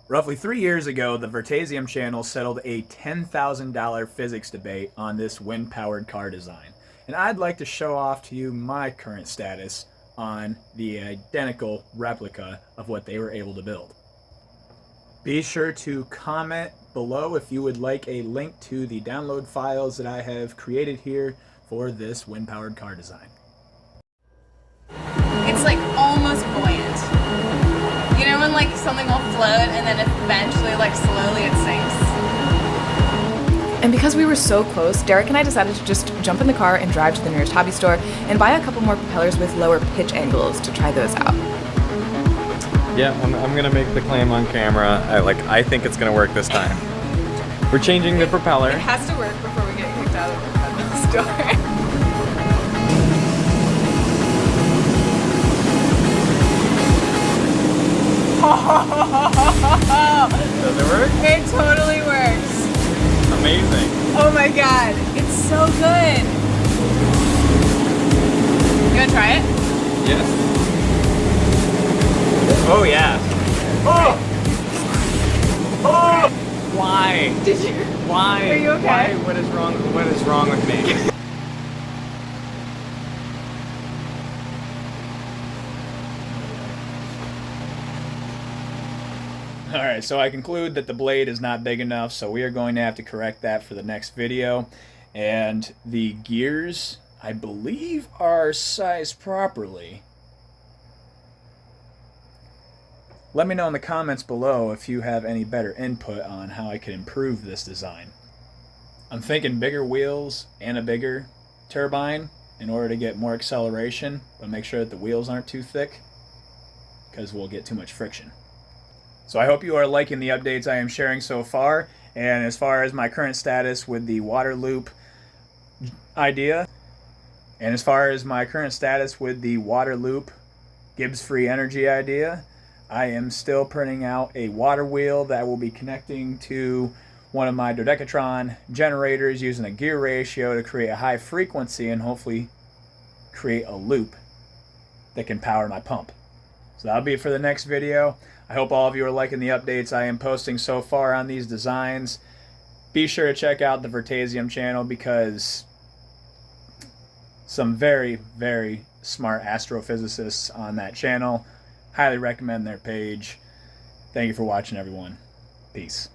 Roughly 3 years ago, the Vertasium channel settled a $10,000 physics debate on this wind-powered car design. And I'd like to show off to you my current status on the identical replica of what they were able to build. Be sure to comment below if you would like a link to the download files that I have created here for this wind-powered car design. It's like almost buoyant. You know when like something will float and then eventually like slowly it sinks? And because we were so close, Derek and I decided to just jump in the car and drive to the nearest hobby store and buy a couple more propellers with lower pitch angles to try those out. Yeah, I'm gonna make the claim on camera. I think it's gonna work this time. We're changing the propeller. It has to work before we get kicked out of the store. Does it work? It totally works. Amazing. Oh my god, it's so good. You wanna try it? Yes. Oh yeah. Oh! Oh! Why? Did you? Why? Are you okay? Why? What is wrong? What is wrong with me? Alright, so I conclude that the blade is not big enough, so we are going to have to correct that for the next video. And the gears, I believe, are sized properly. Let me know in the comments below if you have any better input on how I could improve this design. I'm thinking bigger wheels and a bigger turbine in order to get more acceleration, but make sure that the wheels aren't too thick because we'll get too much friction. So I hope you are liking the updates I am sharing so far, and as far as my current status with the water loop idea, Gibbs free energy idea, I am still printing out a water wheel that will be connecting to one of my dodecatron generators using a gear ratio to create a high frequency and hopefully create a loop that can power my pump. So that'll be it for the next video. I hope all of you are liking the updates I am posting so far on these designs. Be sure to check out the Vertasium channel because some very, very smart astrophysicists on that channel. Highly recommend their page. Thank you for watching, everyone. Peace.